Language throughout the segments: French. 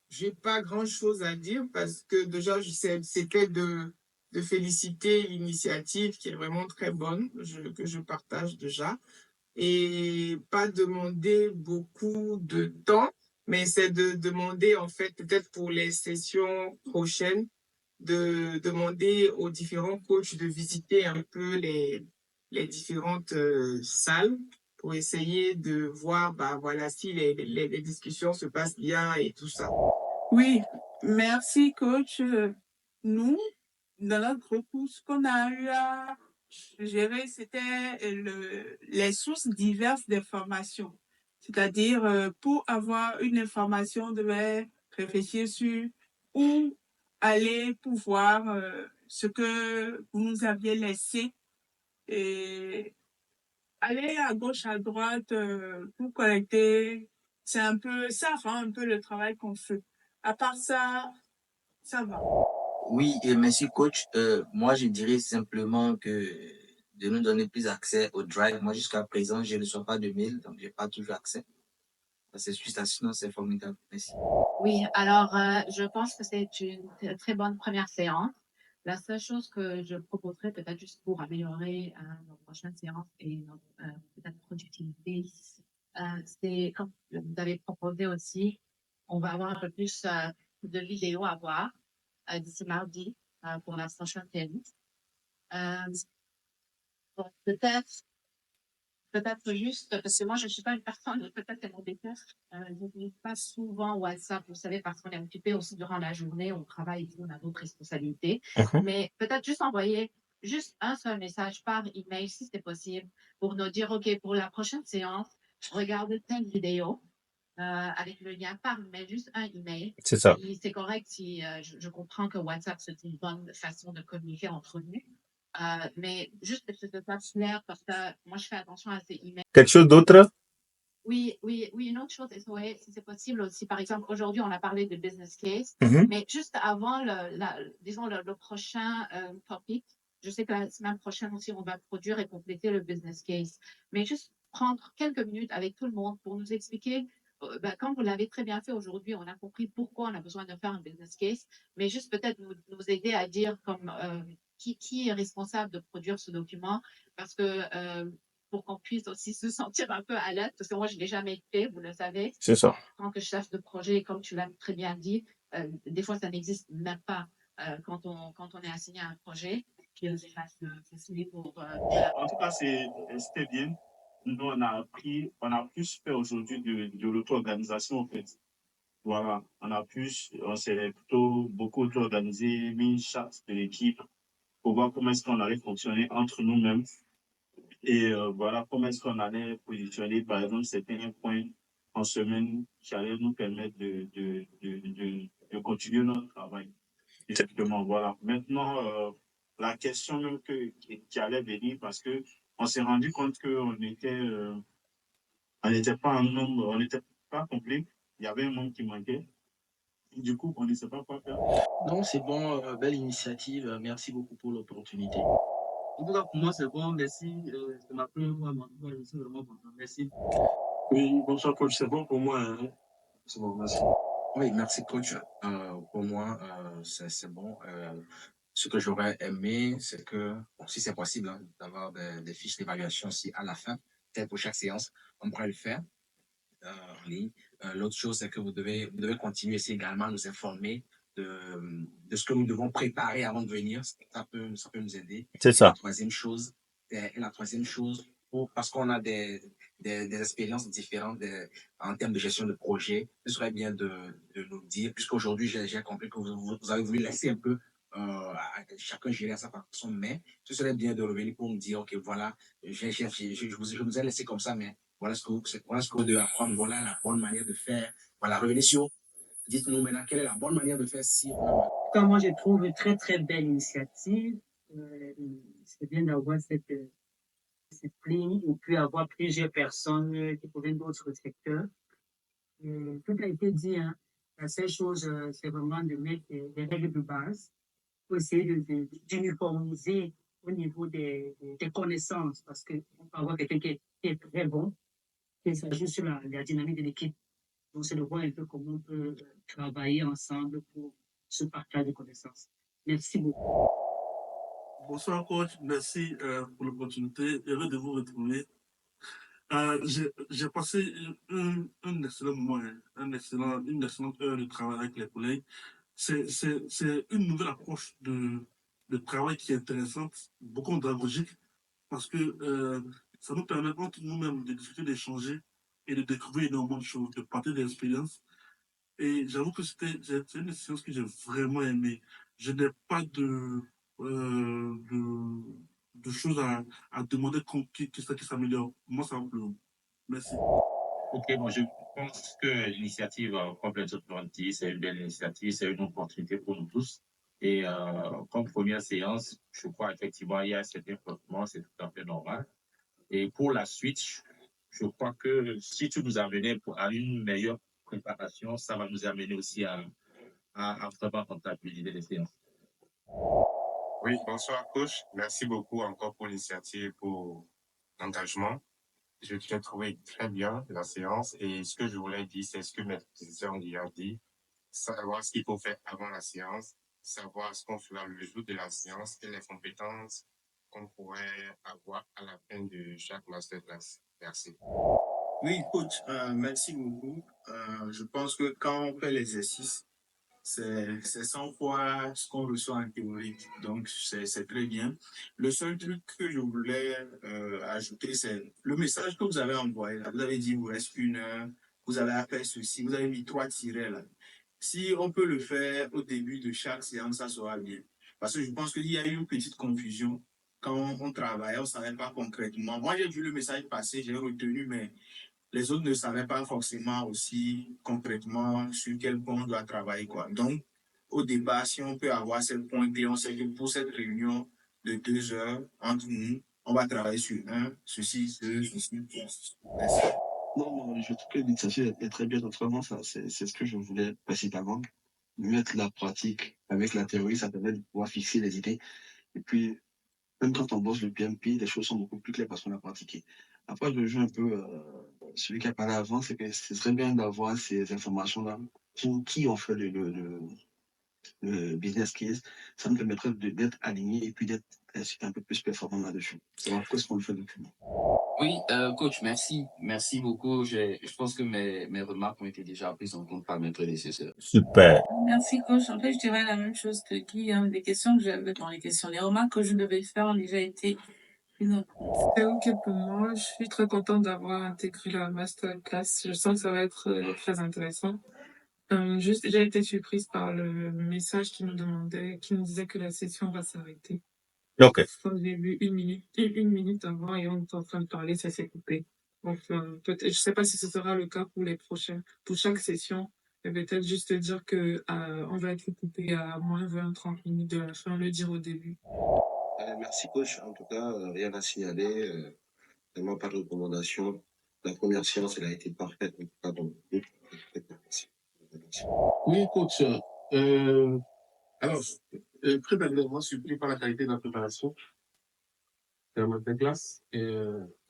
j'ai pas grand-chose à dire parce que déjà, c'était de féliciter l'initiative qui est vraiment très bonne, que je partage déjà, et pas demander beaucoup de temps, mais c'est de demander, en fait, peut-être pour les sessions prochaines, de demander aux différents coachs de visiter un peu les différentes salles pour essayer de voir, bah, voilà, si les discussions se passent bien et tout ça. Oui, merci coach. Nous, dans notre groupe, ce qu'on a eu à gérer, c'était les sources diverses d'informations. C'est-à-dire, pour avoir une information, on devait réfléchir sur où aller pour voir ce que vous nous aviez laissé et aller à gauche, à droite pour collecter. Ça rend un peu le travail qu'on fait. À part ça, ça va. Oui, et merci coach. Moi, je dirais simplement que de nous donner plus accès au Drive. Moi, jusqu'à présent, je ne reçois pas de mail, donc j'ai pas toujours accès. C'est juste à sinon, c'est formidable. Merci. Oui, alors je pense que c'est une très bonne première séance. La seule chose que je proposerais, peut-être juste pour améliorer nos prochaines séances et notre peut-être productivité, c'est comme vous avez proposé aussi, on va avoir un peu plus de vidéos à voir d'ici mardi pour la prochaine séance. Donc peut-être juste, parce que moi, je ne suis pas une personne, peut-être c'est mon défaut, je n'utilise pas souvent WhatsApp, vous savez, parce qu'on est occupé aussi durant la journée, on travaille et tout, on a d'autres responsabilités. Mais peut-être juste envoyer juste un seul message par email, si c'est possible, pour nous dire, OK, pour la prochaine séance, regarde telle vidéo avec le lien par email, juste un email. C'est ça. Et c'est correct si je comprends que WhatsApp, c'est une bonne façon de communiquer entre nous. Mais juste que ce soit clair, parce que moi, je fais attention à ces emails. Quelque chose d'autre? Oui, une autre chose, oui, si c'est possible aussi. Par exemple, aujourd'hui, on a parlé de business case, mais juste avant, disons, le prochain topic, je sais que la semaine prochaine aussi, on va produire et compléter le business case. Mais juste prendre quelques minutes avec tout le monde pour nous expliquer, comme vous l'avez très bien fait aujourd'hui, on a compris pourquoi on a besoin de faire un business case, mais juste peut-être nous aider à dire comme qui est responsable de produire ce document, parce que pour qu'on puisse aussi se sentir un peu à l'aise, parce que moi, je ne l'ai jamais fait, vous le savez. C'est ça. Tant que chef de projet, comme tu l'as très bien dit, des fois, ça n'existe même pas quand on est assigné à un projet. Puis, En tout cas, c'était bien. Nous, on a plus fait aujourd'hui de l'auto-organisation, en fait. Voilà, on s'est plutôt beaucoup auto-organisé, mis une charte de l'équipe pour voir comment est-ce qu'on allait fonctionner entre nous-mêmes. Et voilà comment est-ce qu'on allait positionner, par exemple, certains points en semaine qui allaient nous permettre de continuer notre travail. Exactement, voilà. Maintenant, la question même qui allait venir, parce que on s'est rendu compte on n'était pas un nombre, on n'était pas complet. Il y avait un membre qui manquait. Du coup, on ne sait pas quoi faire. Non, c'est bon, belle initiative. Merci beaucoup pour l'opportunité. En tout cas, pour moi, c'est bon. Merci. C'est ma première fois, mais je suis vraiment content. Merci. Oui, bonsoir coach, c'est bon pour moi, hein. C'est bon, merci. Oui, merci coach. Pour moi, c'est bon. Ce que j'aurais aimé, c'est que, bon, si c'est possible, hein, d'avoir des fiches d'évaluation aussi à la fin, peut-être pour chaque séance, on pourrait le faire en ligne. L'autre chose, c'est que vous devez continuer aussi également à nous informer de ce que nous devons préparer avant de venir. Ça peut nous aider. C'est Et ça. la troisième chose, parce qu'on a des expériences différentes en termes de gestion de projet, ce serait bien de nous dire, puisqu'aujourd'hui, j'ai compris que vous avez voulu laisser un peu à chacun gérer à sa façon, mais ce serait bien de revenir pour nous dire, OK, voilà, je vous ai laissé comme ça, mais voilà ce que vous devez apprendre, voilà la bonne manière de faire. Voilà, revenez sur, dites-nous maintenant quelle est la bonne manière de faire si on a... Quand moi, je trouve une très, très belle initiative. C'est bien d'avoir cette discipline. On peut avoir plusieurs personnes qui proviennent d'autres secteurs. Tout a été dit, hein. La seule chose, c'est vraiment de mettre des règles de base pour essayer d'uniformiser au niveau des connaissances, parce qu'on peut avoir quelqu'un qui est très bon, et ça joue sur la dynamique de l'équipe. Donc, c'est de voir un peu comment on peut travailler ensemble pour ce partage de connaissances. Merci beaucoup. Bonsoir coach, merci pour l'opportunité. Heureux de vous retrouver. J'ai passé un excellent moment, hein, une excellente heure de travail avec les collègues. C'est une nouvelle approche de travail qui est intéressante, beaucoup pédagogique, parce que ça nous permet entre nous-mêmes de discuter, d'échanger et de découvrir énormément de choses, de partager des expériences. Et j'avoue que c'est une expérience que j'ai vraiment aimée. Je n'ai pas de choses à demander qui s'améliore. Moi, ça me plaît. Merci. Ok, bon, je pense que l'initiative, comme les autres l'ont dit, c'est une belle initiative, c'est une opportunité pour nous tous. Et comme première séance, je crois effectivement il y a un certain flottement, c'est tout à fait normal. Et pour la suite, je crois que si tu nous amenais à une meilleure préparation, ça va nous amener aussi à vraiment comptabiliser les séances. Oui, bonsoir coach. Merci beaucoup encore pour l'initiative, pour l'engagement. J'ai trouvé très bien la séance et ce que je voulais dire, c'est ce que mes professeurs ont déjà dit, savoir ce qu'il faut faire avant la séance, savoir ce qu'on fera le jour de la séance et les compétences qu'on pourrait avoir à la fin de chaque masterclass. Merci. Oui, coach, merci beaucoup. Je pense que quand on fait l'exercice, c'est 100 fois ce qu'on reçoit en théorie. Donc, c'est très bien. Le seul truc que je voulais ajouter, c'est le message que vous avez envoyé. Là. Vous avez dit, il vous reste 1 heure, vous avez à faire ceci, vous avez mis 3 tirets là. Si on peut le faire au début de chaque séance, ça sera bien. Parce que je pense qu'il y a eu une petite confusion. Quand on travaillait, on ne savait pas concrètement. Moi, j'ai vu le message passer, j'ai retenu, mais les autres ne savaient pas forcément aussi concrètement sur quel point on doit travailler, quoi. Donc, au départ, si on peut avoir ce point clé, on sait que pour cette réunion de 2 heures entre nous, on va travailler sur ceci, ceci. Merci. Non, je trouve que l'initiative est très bien. Donc, vraiment, c'est ce que je voulais principalement. Mettre la pratique avec la théorie, ça permet de pouvoir fixer les idées. Et puis, même quand on bosse le PMP, les choses sont beaucoup plus claires parce qu'on a pratiqué. Après, je joue un peu celui qui a parlé avant, c'est que ce serait bien d'avoir ces informations-là pour qui on fait le business case. Ça me permettrait d'être aligné et puis d'être un peu plus performant là-dessus. C'est pourquoi est-ce qu'on le fait depuis. Oui, coach, merci. Merci beaucoup. Je pense que mes remarques ont été déjà prises en compte par mes prédécesseurs. Super. Merci, coach. En fait, je dirais la même chose que Guy. Hein. Les questions que j'avais dans les questions, les remarques que je devais faire ont déjà été prises en compte. C'est OK pour moi. Je suis très contente d'avoir intégré la masterclass. Je sens que ça va être très intéressant. Juste, j'ai été surprise par le message qui nous disait que la session va s'arrêter. OK. Quand j'ai vu une minute avant et on était en train de parler, ça s'est coupé. Donc, peut-être, je sais pas si ce sera le cas pour les prochains, pour chaque session. Mais peut-être juste dire que on va être coupé à moins 20-30 minutes de la fin, le dire au début. Merci coach. En tout cas, rien à signaler. Vraiment pas de recommandation. La première séance, elle a été parfaite. En tout cas, donc, merci. Oui, coach. Alors, très agréablement surpris par la qualité de la préparation. C'est un masterclass et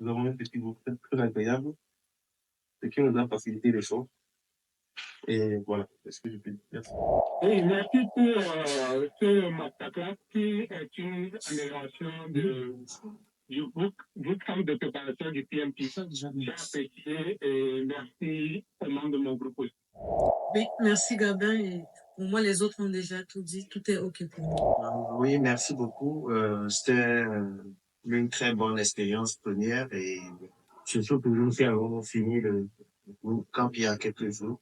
nous avons un petit groupe très agréable, ce qui nous a facilité les choses. Et voilà, c'est ce que je peux dire. Merci. Oui, merci pour ce masterclass qui est une amélioration du bootcamp de préparation du PMP. J'ai apprécié et merci aux membres de mon groupe aussi. Oui, merci Gabin. Et pour moi, les autres ont déjà tout dit. Tout est OK pour moi. Oui, merci beaucoup. C'était une très bonne expérience première et surtout pour nous qui avons fini le camp il y a quelques jours.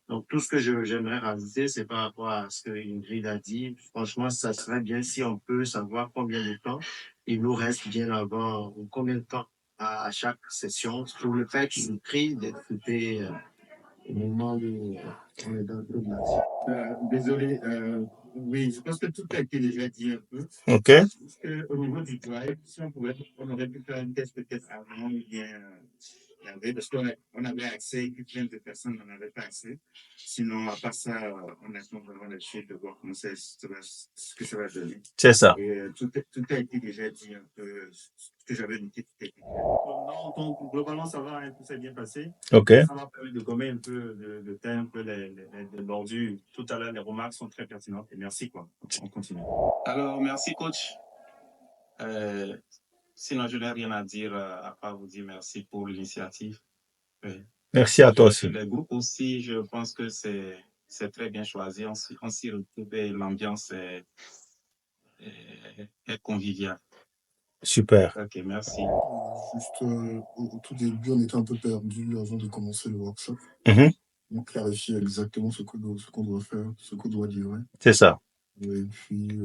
Donc, tout ce que j'aimerais rajouter, c'est par rapport à ce que Ingrid a dit. Franchement, ça serait bien si on peut savoir combien de temps il nous reste bien avant, ou combien de temps à chaque session, pour le fait qu'il nous prie d'écouter au moment où on est dans le groupe là. Désolé, oui, je pense que tout a été déjà dit un peu. OK. Parce que au niveau du drive, si on aurait pu faire une test peut-être avant, ou bien parce qu'on avait accès et puis plein de personnes n'en avaient pas accès. Sinon, à part ça, on attend vraiment la suite de voir comment ce que ça va donner. C'est ça. Et tout a été déjà dit un peu, ce que j'avais noté, tout a été dit. Donc, globalement, ça va, tout s'est bien passé. OK. Ça m'a permis de gommer un peu, de taire un peu les bordures. Tout à l'heure, les remarques sont très pertinentes. Et merci, quoi. On continue. Alors, merci, coach. Sinon, je n'ai rien à dire à part vous dire merci pour l'initiative. Merci à toi aussi. Le groupe aussi, je pense que c'est très bien choisi. On s'y retrouve et l'ambiance est conviviale. Super. Ok, merci. Juste au tout début, on était un peu perdu avant de commencer le workshop. On clarifiait exactement ce qu'on doit faire, ce qu'on doit dire. Ouais. C'est ça. Et puis,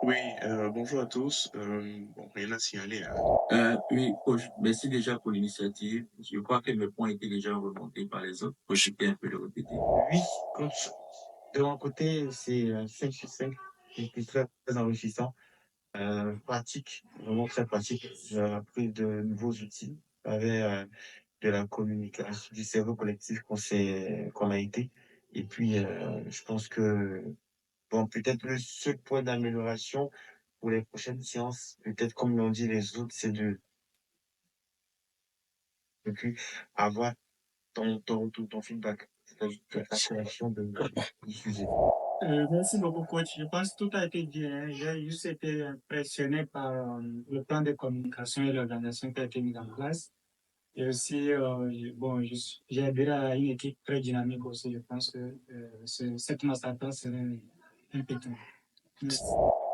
Oui, bonjour à tous. Bon, rien à signaler. Oui, coach, merci déjà pour l'initiative. Je crois que mes points étaient déjà remontés par les autres. Moi, j'étais un peu le répéter. Oui, coach. De mon côté, c'est 5 sur 5. C'était très, très enrichissant. Pratique, vraiment très pratique. J'ai appris de nouveaux outils avec de la communication, du cerveau collectif qu'on a été. Et puis, je pense que, bon, peut-être le seul point d'amélioration pour les prochaines séances, peut-être comme l'ont dit les autres, c'est de avoir ton feedback, c'est-à-dire la création du sujet. Merci beaucoup, coach. Je pense que tout a été dit. J'ai juste été impressionné par le plan de communication et l'organisation qui a été mise en place. Et aussi, bon, j'ai adhéré à une équipe très dynamique aussi. Je pense que cette masterclass serait impeccable. Merci.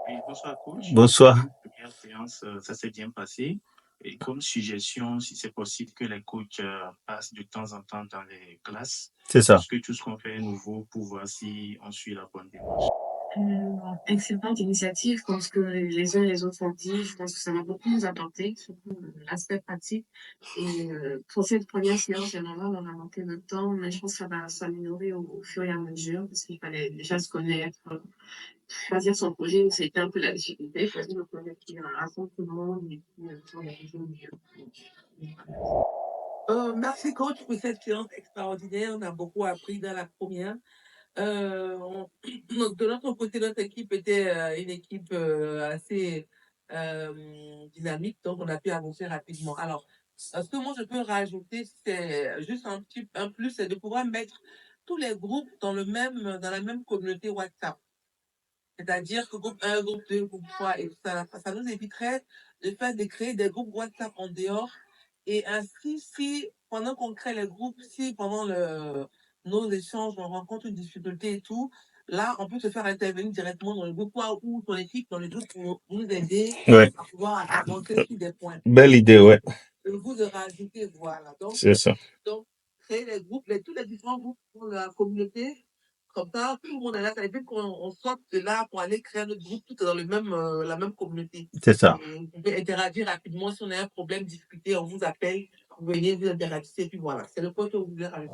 Oui, bonsoir, coach. Bonsoir. Première séance, ça s'est bien passé. Et comme suggestion, si c'est possible que les coachs passent de temps en temps dans les classes. C'est ça. Parce que tout ce qu'on fait est nouveau pour voir si on suit la bonne démarche. Excellente initiative. Je pense que les uns et les autres ont dit, je pense que ça m'a beaucoup nous apporté, surtout l'aspect pratique. Et pour cette première séance, généralement, on a manqué de temps, mais je pense que ça va s'améliorer au fur et à mesure, parce qu'il fallait déjà se connaître, choisir son projet, c'était un peu la difficulté, choisir le projet qui rassemble tout le monde, et puis organiser au mieux. Merci coach pour cette séance extraordinaire. On a beaucoup appris dans la première. Donc, de notre côté, notre équipe était une équipe assez dynamique, donc on a pu avancer rapidement. Alors, ce que moi je peux rajouter, c'est juste un plus, c'est de pouvoir mettre tous les groupes dans la même communauté WhatsApp. C'est-à-dire que groupe 1, groupe 2, groupe 3, et ça nous éviterait de créer des groupes WhatsApp en dehors. Et ainsi, si pendant qu'on crée les groupes, si pendant nos échanges, on rencontre une difficulté et tout, là, on peut se faire intervenir directement dans le groupe ou ton équipe dans le groupe pour nous aider à pouvoir avancer sur des points. Belle idée, ouais. Vous de rajouter, voilà. C'est ça. Donc, créer les groupes, tous les différents groupes pour la communauté. Comme ça, tout le monde est là. Ça veut dire qu'on sorte de là pour aller créer notre groupe tout dans la même communauté. C'est ça. On peut interagir rapidement. Si on a un problème, discuter, on vous appelle, vous venez, vous interagissez, et puis voilà. C'est le point que vous voulez rajouter.